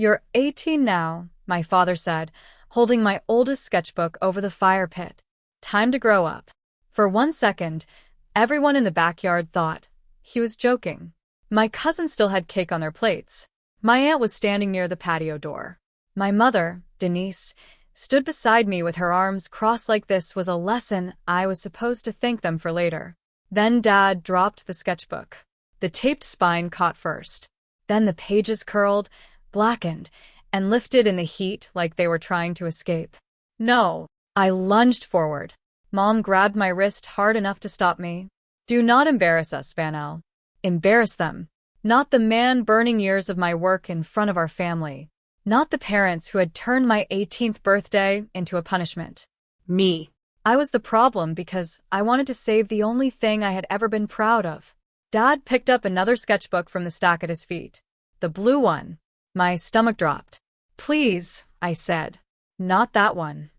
"You're 18 now," my father said, holding my oldest sketchbook over the fire pit. "Time to grow up." For 1 second, everyone in the backyard thought he was joking. My cousins still had cake on their plates. My aunt was standing near the patio door. My mother, Denise, stood beside me with her arms crossed like this was a lesson I was supposed to thank them for later. Then Dad dropped the sketchbook. The taped spine caught first. Then the pages curled, blackened, and lifted in the heat like they were trying to escape. "No!" I lunged forward. Mom grabbed my wrist hard enough to stop me. "Do not embarrass us, Vanelle." Embarrass them. Not the man-burning years of my work in front of our family. Not the parents who had turned my 18th birthday into a punishment. Me. I was the problem because I wanted to save the only thing I had ever been proud of. Dad picked up another sketchbook from the stack at his feet. The blue one. My stomach dropped. "Please," I said. "Not that one."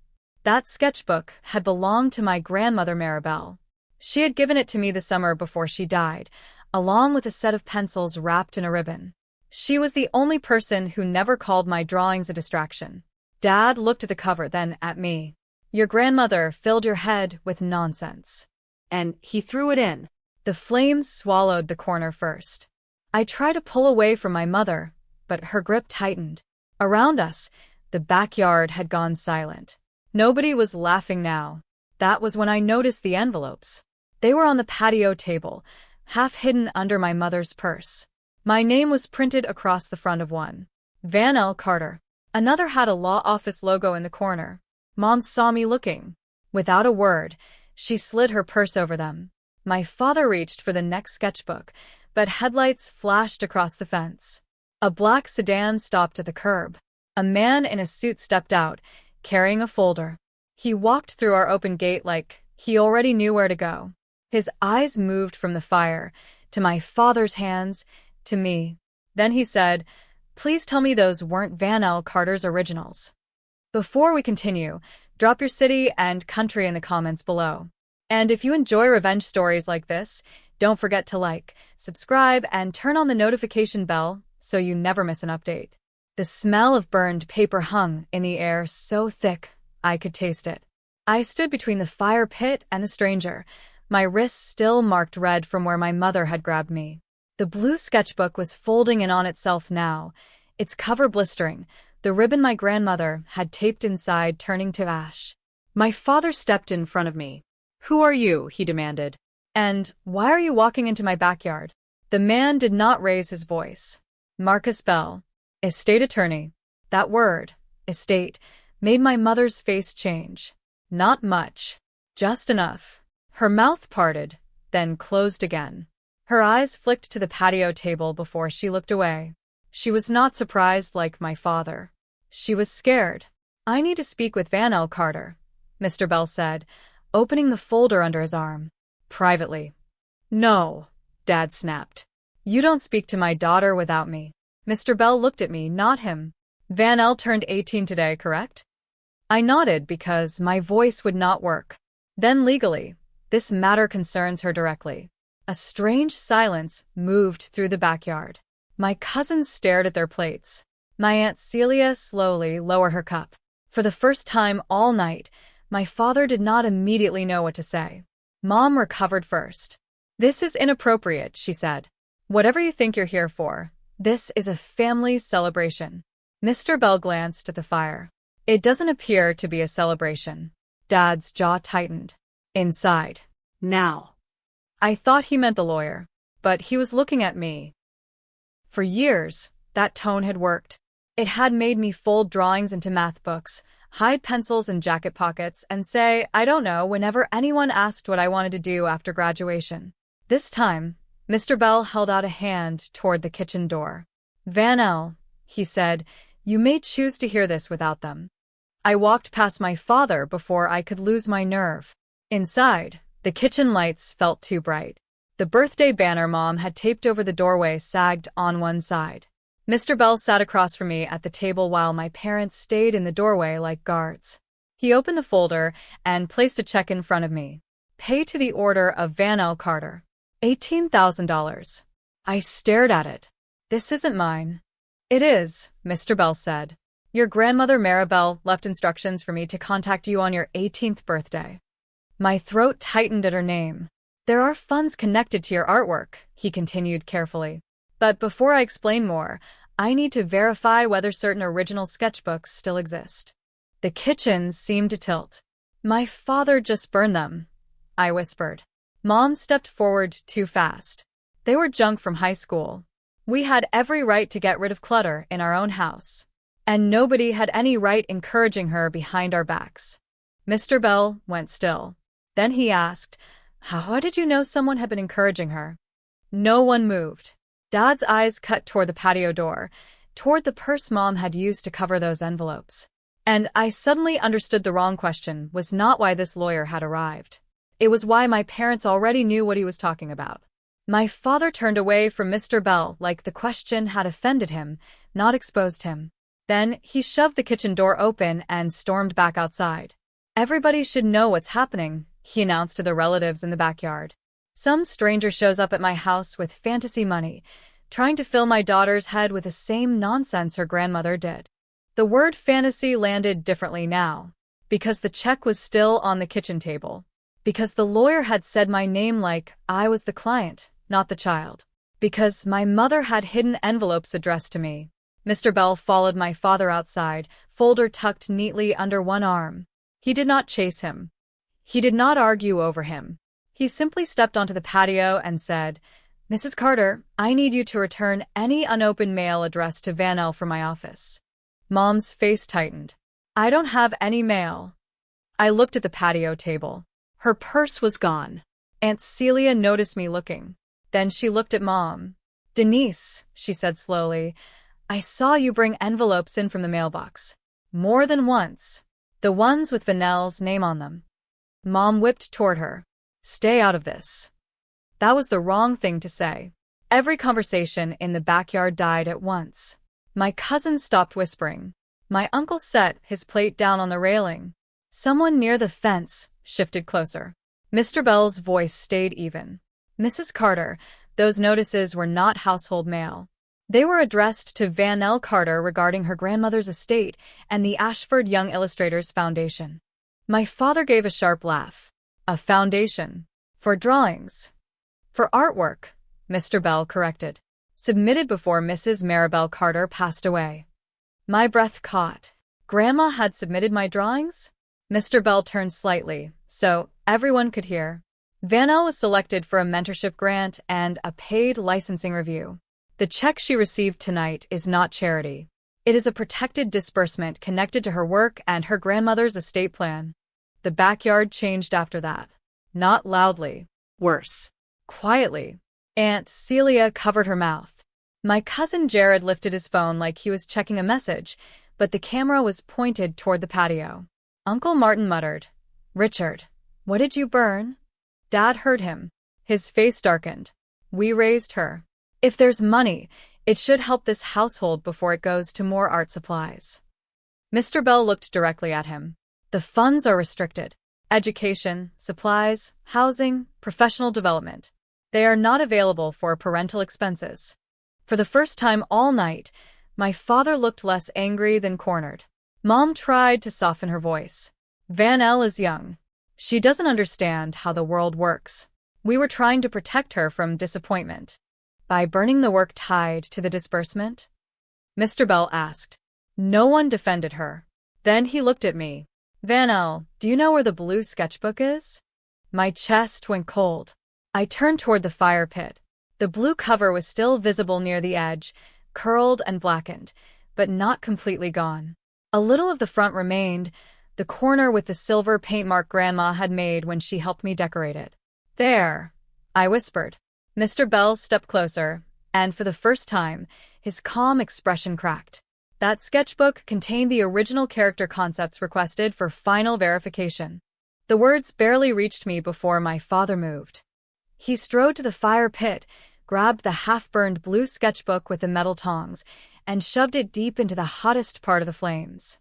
That sketchbook had belonged to my grandmother Maribel. She had given it to me the summer before she died, along with a set of pencils wrapped in a ribbon. She was the only person who never called my drawings a distraction. Dad looked at the cover, then at me. "Your grandmother filled your head with nonsense." And he threw it in. The flames swallowed the corner first. I tried to pull away from my mother, but her grip tightened. Around us, the backyard had gone silent. Nobody was laughing now. That was when I noticed the envelopes. They were on the patio table, half hidden under my mother's purse. My name was printed across the front of one. Vanelle Carter. Another had a law office logo in the corner. Mom saw me looking. Without a word, she slid her purse over them. My father reached for the next sketchbook, but headlights flashed across the fence. A black sedan stopped at the curb. A man in a suit stepped out, carrying a folder. He walked through our open gate like he already knew where to go. His eyes moved from the fire, to my father's hands, to me. Then he said, "Please tell me those weren't Vanelle Carter's originals." Before we continue, drop your city and country in the comments below. And if you enjoy revenge stories like this, don't forget to like, subscribe, and turn on the notification bell so you never miss an update. The smell of burned paper hung in the air so thick I could taste it. I stood between the fire pit and the stranger, my wrists still marked red from where my mother had grabbed me. The blue sketchbook was folding in on itself now, its cover blistering, the ribbon my grandmother had taped inside turning to ash. My father stepped in front of me. "Who are you?" he demanded. "And why are you walking into my backyard?" The man did not raise his voice. "Marcus Bell, estate attorney." That word, estate, made my mother's face change. Not much. Just enough. Her mouth parted, then closed again. Her eyes flicked to the patio table before she looked away. She was not surprised like my father. She was scared. "I need to speak with Vanelle Carter," Mr. Bell said, opening the folder under his arm. "Privately." "No," Dad snapped. "You don't speak to my daughter without me." Mr. Bell looked at me, not him. "Vanelle turned 18 today, correct?" I nodded because my voice would not work. "Then legally, this matter concerns her directly." A strange silence moved through the backyard. My cousins stared at their plates. My Aunt Celia slowly lowered her cup. For the first time all night, my father did not immediately know what to say. Mom recovered first. "This is inappropriate," she said. "Whatever you think you're here for, this is a family celebration." Mr. Bell glanced at the fire. "It doesn't appear to be a celebration." Dad's jaw tightened. "Inside. Now." I thought he meant the lawyer, but he was looking at me. For years, that tone had worked. It had made me fold drawings into math books, hide pencils in jacket pockets, and say, "I don't know," whenever anyone asked what I wanted to do after graduation. This time, Mr. Bell held out a hand toward the kitchen door. "Vanelle," he said, "you may choose to hear this without them." I walked past my father before I could lose my nerve. Inside, the kitchen lights felt too bright. The birthday banner Mom had taped over the doorway sagged on one side. Mr. Bell sat across from me at the table while my parents stayed in the doorway like guards. He opened the folder and placed a check in front of me. "Pay to the order of Vanelle Carter. $18,000. I stared at it. "This isn't mine." "It is," Mr. Bell said. "Your grandmother Maribel left instructions for me to contact you on your 18th birthday." My throat tightened at her name. "There are funds connected to your artwork," he continued carefully. "But before I explain more, I need to verify whether certain original sketchbooks still exist." The kitchen seemed to tilt. "My father just burned them," I whispered. Mom stepped forward too fast. "They were junk from high school. We had every right to get rid of clutter in our own house. And nobody had any right encouraging her behind our backs." Mr. Bell went still. Then he asked, "How did you know someone had been encouraging her?" No one moved. Dad's eyes cut toward the patio door, toward the purse Mom had used to cover those envelopes. And I suddenly understood the wrong question was not why this lawyer had arrived. It was why my parents already knew what he was talking about. My father turned away from Mr. Bell like the question had offended him, not exposed him. Then he shoved the kitchen door open and stormed back outside. "Everybody should know what's happening," he announced to the relatives in the backyard. "Some stranger shows up at my house with fantasy money, trying to fill my daughter's head with the same nonsense her grandmother did." The word fantasy landed differently now, because the check was still on the kitchen table, because the lawyer had said my name like I was the client, not the child, because my mother had hidden envelopes addressed to me. Mr. Bell followed my father outside, folder tucked neatly under one arm. He did not chase him. He did not argue over him. He simply stepped onto the patio and said, "Mrs. Carter, I need you to return any unopened mail addressed to Vanelle from my office." Mom's face tightened. "I don't have any mail." I looked at the patio table. Her purse was gone. Aunt Celia noticed me looking. Then she looked at Mom. "Denise," she said slowly, "I saw you bring envelopes in from the mailbox. More than once. The ones with Vanelle's name on them." Mom whipped toward her. "Stay out of this." That was the wrong thing to say. Every conversation in the backyard died at once. My cousin stopped whispering. My uncle set his plate down on the railing. Someone near the fence shifted closer. Mr. Bell's voice stayed even. "Mrs. Carter, those notices were not household mail. They were addressed to Vanelle Carter regarding her grandmother's estate and the Ashford Young Illustrators Foundation." My father gave a sharp laugh. "A foundation? For drawings?" "For artwork," Mr. Bell corrected. "Submitted before Mrs. Maribel Carter passed away." My breath caught. Grandma had submitted my drawings? Mr. Bell turned slightly, so everyone could hear. "Vanelle was selected for a mentorship grant and a paid licensing review. The check she received tonight is not charity. It is a protected disbursement connected to her work and her grandmother's estate plan." The backyard changed after that. Not loudly. Worse. Quietly. Aunt Celia covered her mouth. My cousin Jared lifted his phone like he was checking a message, but the camera was pointed toward the patio. Uncle Martin muttered, "Richard, what did you burn?" Dad heard him. His face darkened. "We raised her. If there's money, it should help this household before it goes to more art supplies." Mr. Bell looked directly at him. "The funds are restricted. Education, supplies, housing, professional development. They are not available for parental expenses." For the first time all night, my father looked less angry than cornered. Mom tried to soften her voice. "Vanelle is young. She doesn't understand how the world works. We were trying to protect her from disappointment." "By burning the work tied to the disbursement?" Mr. Bell asked. No one defended her. Then he looked at me. "Vanelle, do you know where the blue sketchbook is?" My chest went cold. I turned toward the fire pit. The blue cover was still visible near the edge, curled and blackened, but not completely gone. A little of the front remained, the corner with the silver paint mark Grandma had made when she helped me decorate it. "There," I whispered. Mr. Bell stepped closer, and for the first time, his calm expression cracked. That sketchbook contained the original character concepts requested for final verification. The words barely reached me before my father moved. He strode to the fire pit, grabbed the half-burned blue sketchbook with the metal tongs, and shoved it deep into the hottest part of the flames.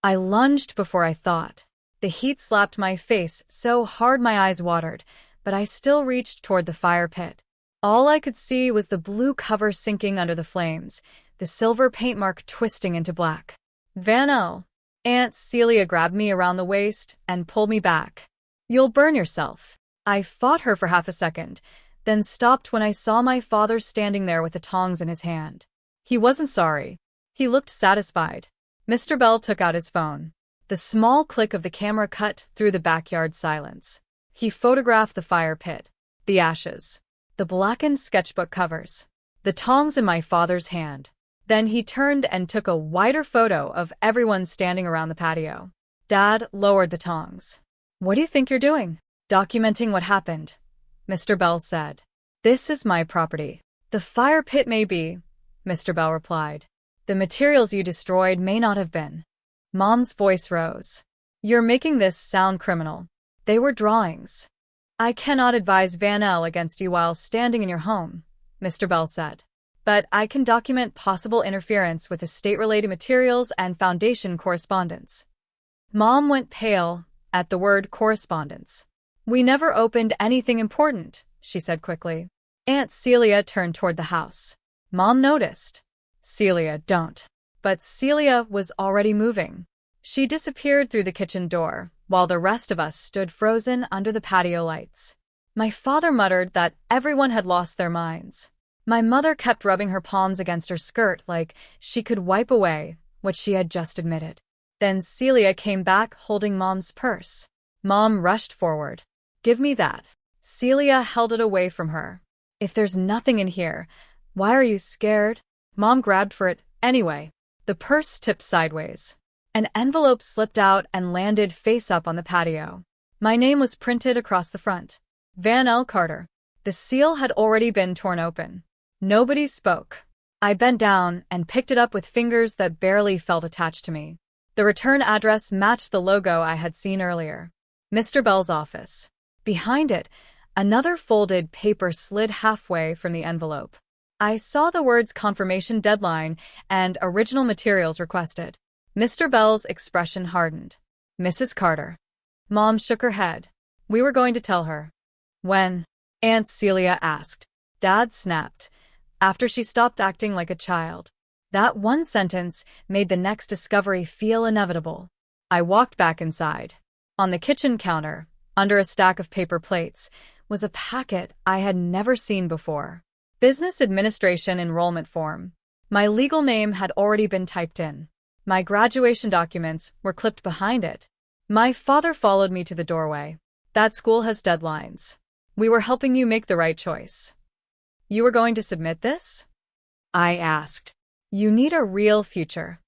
I lunged before I thought. The heat slapped my face so hard my eyes watered, but I still reached toward the fire pit. All I could see was the blue cover sinking under the flames, the silver paint mark twisting into black. Vanelle. Aunt Celia grabbed me around the waist and pulled me back. You'll burn yourself. I fought her for half a second, then stopped when I saw my father standing there with the tongs in his hand. He wasn't sorry. He looked satisfied. Mr. Bell took out his phone. The small click of the camera cut through the backyard silence. He photographed the fire pit, the ashes, the blackened sketchbook covers, the tongs in my father's hand. Then he turned and took a wider photo of everyone standing around the patio. Dad lowered the tongs. What do you think you're doing? Documenting what happened, Mr. Bell said. This is my property. The fire pit may be, Mr. Bell replied. The materials you destroyed may not have been. Mom's voice rose. You're making this sound criminal. They were drawings. I cannot advise Vanelle against you while standing in your home, Mr. Bell said. But I can document possible interference with estate-related materials and foundation correspondence. Mom went pale at the word correspondence. We never opened anything important, she said quickly. Aunt Celia turned toward the house. Mom noticed. Celia, don't. But Celia was already moving. She disappeared through the kitchen door, while the rest of us stood frozen under the patio lights. My father muttered that everyone had lost their minds. My mother kept rubbing her palms against her skirt like she could wipe away what she had just admitted. Then Celia came back holding Mom's purse. Mom rushed forward. Give me that. Celia held it away from her. If there's nothing in here, why are you scared? Mom grabbed for it anyway. The purse tipped sideways. An envelope slipped out and landed face up on the patio. My name was printed across the front. Vanelle Carter. The seal had already been torn open. Nobody spoke. I bent down and picked it up with fingers that barely felt attached to me. The return address matched the logo I had seen earlier. Mr. Bell's office. Behind it, another folded paper slid halfway from the envelope. I saw the words confirmation deadline and original materials requested. Mr. Bell's expression hardened. Mrs. Carter. Mom shook her head. We were going to tell her. When? Aunt Celia asked. Dad snapped, after she stopped acting like a child. That one sentence made the next discovery feel inevitable. I walked back inside. On the kitchen counter, under a stack of paper plates, was a packet I had never seen before. Business Administration enrollment form. My legal name had already been typed in. My graduation documents were clipped behind it. My father followed me to the doorway. That school has deadlines. We were helping you make the right choice. You were going to submit this? I asked. You need a real future.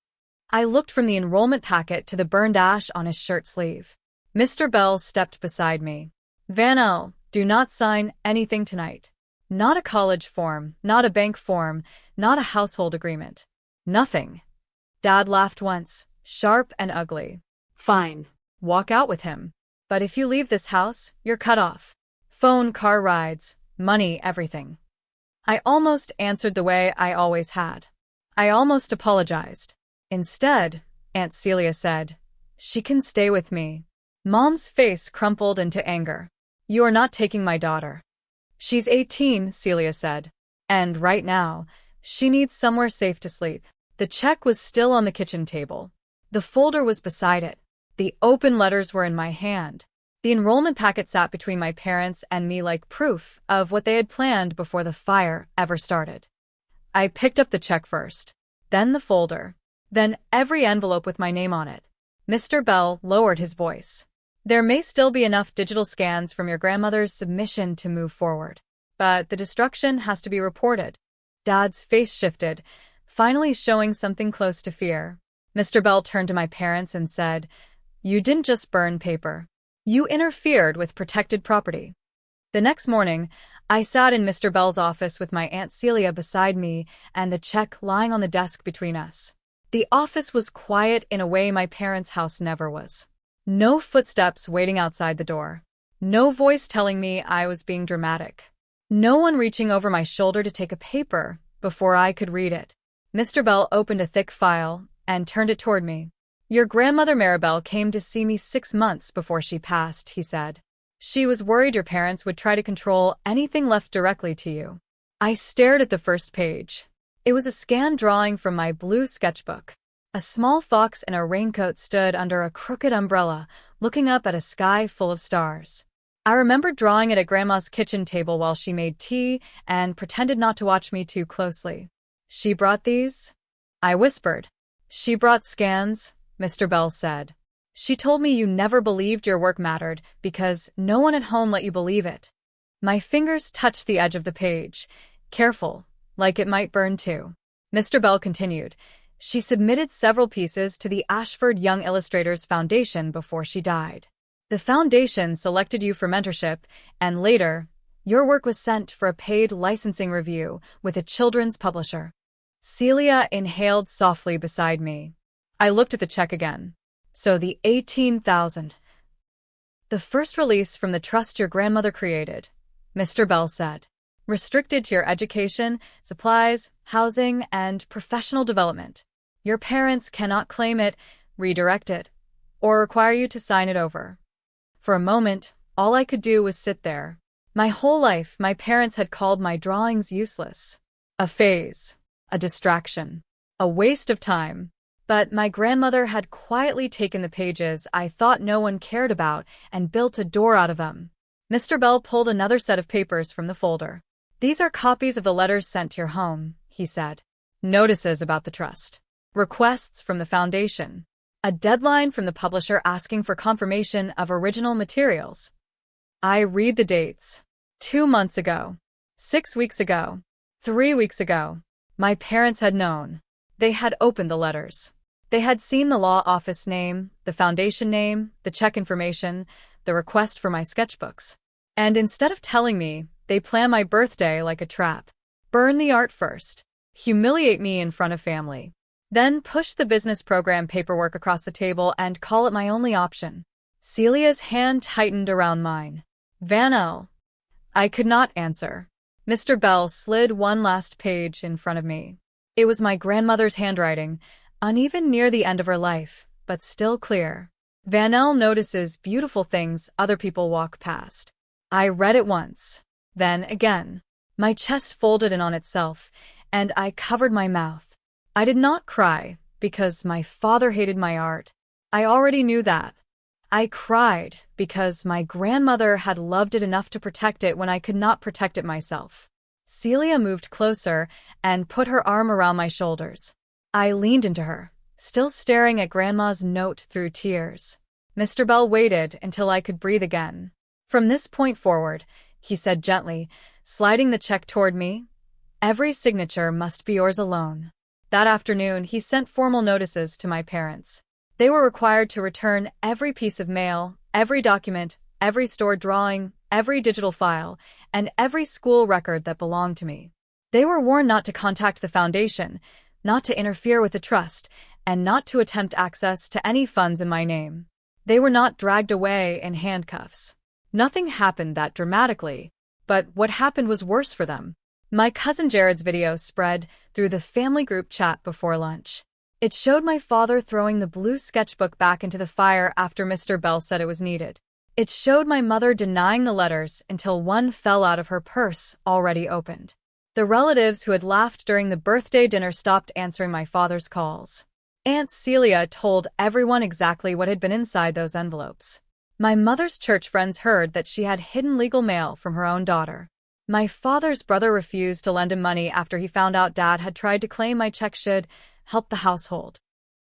I looked from the enrollment packet to the burned ash on his shirt sleeve. Mr. Bell stepped beside me. Vanelle, do not sign anything tonight. Not a college form, not a bank form, not a household agreement. Nothing. Dad laughed once, sharp and ugly. Fine. Walk out with him. But if you leave this house, you're cut off. Phone, car rides, money, everything. I almost answered the way I always had. I almost apologized. Instead, Aunt Celia said, she can stay with me. Mom's face crumpled into anger. You are not taking my daughter. She's 18, Celia said. And right now, she needs somewhere safe to sleep. The check was still on the kitchen table. The folder was beside it. The open letters were in my hand. The enrollment packet sat between my parents and me like proof of what they had planned before the fire ever started. I picked up the check first, then the folder, then every envelope with my name on it. Mr. Bell lowered his voice. There may still be enough digital scans from your grandmother's submission to move forward, but the destruction has to be reported. Dad's face shifted, finally showing something close to fear. Mr. Bell turned to my parents and said, You didn't just burn paper. You interfered with protected property. The next morning, I sat in Mr. Bell's office with my Aunt Celia beside me and the check lying on the desk between us. The office was quiet in a way my parents' house never was. No footsteps waiting outside the door. No voice telling me I was being dramatic. No one reaching over my shoulder to take a paper before I could read it. Mr. Bell opened a thick file and turned it toward me. Your grandmother Maribel came to see me 6 months before she passed, he said. She was worried your parents would try to control anything left directly to you. I stared at the first page. It was a scanned drawing from my blue sketchbook. A small fox in a raincoat stood under a crooked umbrella, looking up at a sky full of stars. I remembered drawing it at Grandma's kitchen table while she made tea and pretended not to watch me too closely. "She brought these?" I whispered. "She brought scans," Mr. Bell said. "She told me you never believed your work mattered because no one at home let you believe it." My fingers touched the edge of the page. "Careful, like it might burn too." Mr. Bell continued. "She submitted several pieces to the Ashford Young Illustrators Foundation before she died. The foundation selected you for mentorship, and later, your work was sent for a paid licensing review with a children's publisher." Celia inhaled softly beside me. I looked at the check again. "So the 18,000. The first release from the trust your grandmother created," Mr. Bell said. "Restricted to your education, supplies, housing, and professional development. Your parents cannot claim it, redirect it, or require you to sign it over." For a moment, all I could do was sit there. My whole life, my parents had called my drawings useless. A phase, a distraction, a waste of time. But my grandmother had quietly taken the pages I thought no one cared about and built a door out of them. Mr. Bell pulled another set of papers from the folder. "These are copies of the letters sent to your home," he said. "Notices about the trust. Requests from the foundation. A deadline from the publisher asking for confirmation of original materials." I read the dates. 2 months ago. 6 weeks ago. 3 weeks ago. My parents had known. They had opened the letters. They had seen the law office name, the foundation name, the check information, the request for my sketchbooks. And instead of telling me, they planned my birthday like a trap. Burn the art first. Humiliate me in front of family. Then push the business program paperwork across the table and call it my only option. Celia's hand tightened around mine. "Vanelle." I could not answer. Mr. Bell slid one last page in front of me. It was my grandmother's handwriting, uneven near the end of her life, but still clear. "Vanelle notices beautiful things other people walk past." I read it once, then again. My chest folded in on itself, and I covered my mouth. I did not cry, because my father hated my art. I already knew that. I cried, because my grandmother had loved it enough to protect it when I could not protect it myself. Celia moved closer and put her arm around my shoulders. I leaned into her, still staring at Grandma's note through tears. Mr. Bell waited until I could breathe again. "From this point forward," he said gently, sliding the check toward me, "every signature must be yours alone." That afternoon, he sent formal notices to my parents. They were required to return every piece of mail, every document, every stored drawing, every digital file, and every school record that belonged to me. They were warned not to contact the foundation, not to interfere with the trust, and not to attempt access to any funds in my name. They were not dragged away in handcuffs. Nothing happened that dramatically, but what happened was worse for them. My cousin Jared's video spread through the family group chat before lunch. It showed my father throwing the blue sketchbook back into the fire after Mr. Bell said it was needed. It showed my mother denying the letters until one fell out of her purse, already opened. The relatives who had laughed during the birthday dinner stopped answering my father's calls. Aunt Celia told everyone exactly what had been inside those envelopes. My mother's church friends heard that she had hidden legal mail from her own daughter. My father's brother refused to lend him money after he found out Dad had tried to claim my check should help the household.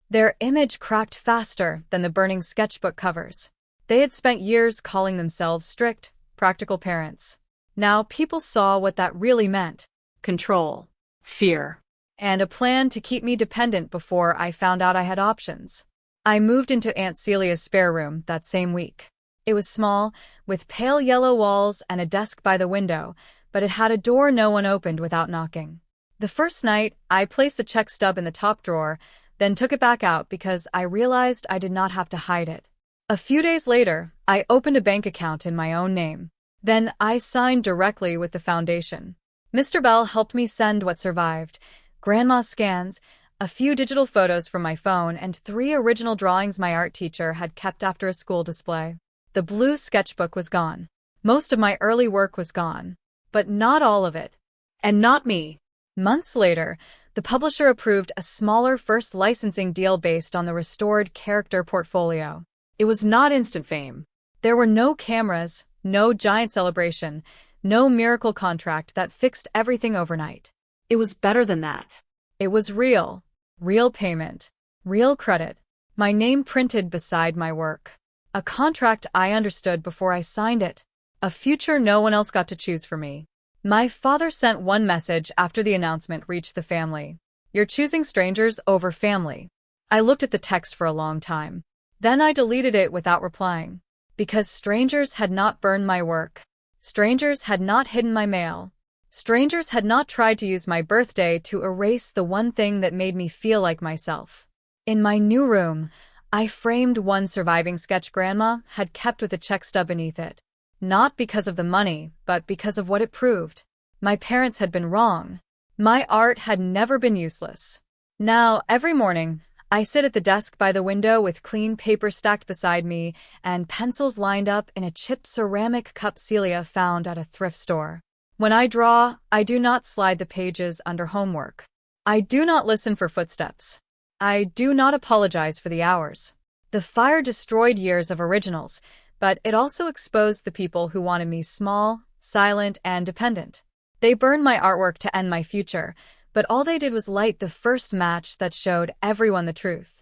Their image cracked faster than the burning sketchbook covers. They had spent years calling themselves strict, practical parents. Now people saw what that really meant: control, fear, and a plan to keep me dependent before I found out I had options. I moved into Aunt Celia's spare room that same week. It was small, with pale yellow walls and a desk by the window, but it had a door no one opened without knocking. The first night, I placed the check stub in the top drawer, then took it back out because I realized I did not have to hide it. A few days later, I opened a bank account in my own name. Then I signed directly with the foundation. Mr. Bell helped me send what survived: Grandma's scans, a few digital photos from my phone, and 3 original drawings my art teacher had kept after a school display. The blue sketchbook was gone. Most of my early work was gone. But not all of it. And not me. Months later, The publisher approved a smaller first licensing deal based on the restored character portfolio. It was not instant fame. There were no cameras, no giant celebration, no miracle contract that fixed everything overnight. It was better than that. It was real. Real payment. Real credit. My name printed beside my work. A contract I understood before I signed it. A future no one else got to choose for me. My father sent one message after the announcement reached the family. You're choosing strangers over family. I looked at the text for a long time. Then I deleted it without replying. Because strangers had not burned my work. Strangers had not hidden my mail. Strangers had not tried to use my birthday to erase the one thing that made me feel like myself. In my new room, I framed one surviving sketch Grandma had kept with a check stub beneath it. Not because of the money, but because of what it proved. My parents had been wrong. My art had never been useless. Now, every morning, I sit at the desk by the window with clean paper stacked beside me and pencils lined up in a chipped ceramic cup Celia found at a thrift store. When I draw, I do not slide the pages under homework. I do not listen for footsteps. I do not apologize for the hours. The fire destroyed years of originals, but it also exposed the people who wanted me small, silent, and dependent. They burned my artwork to end my future, but all they did was light the first match that showed everyone the truth.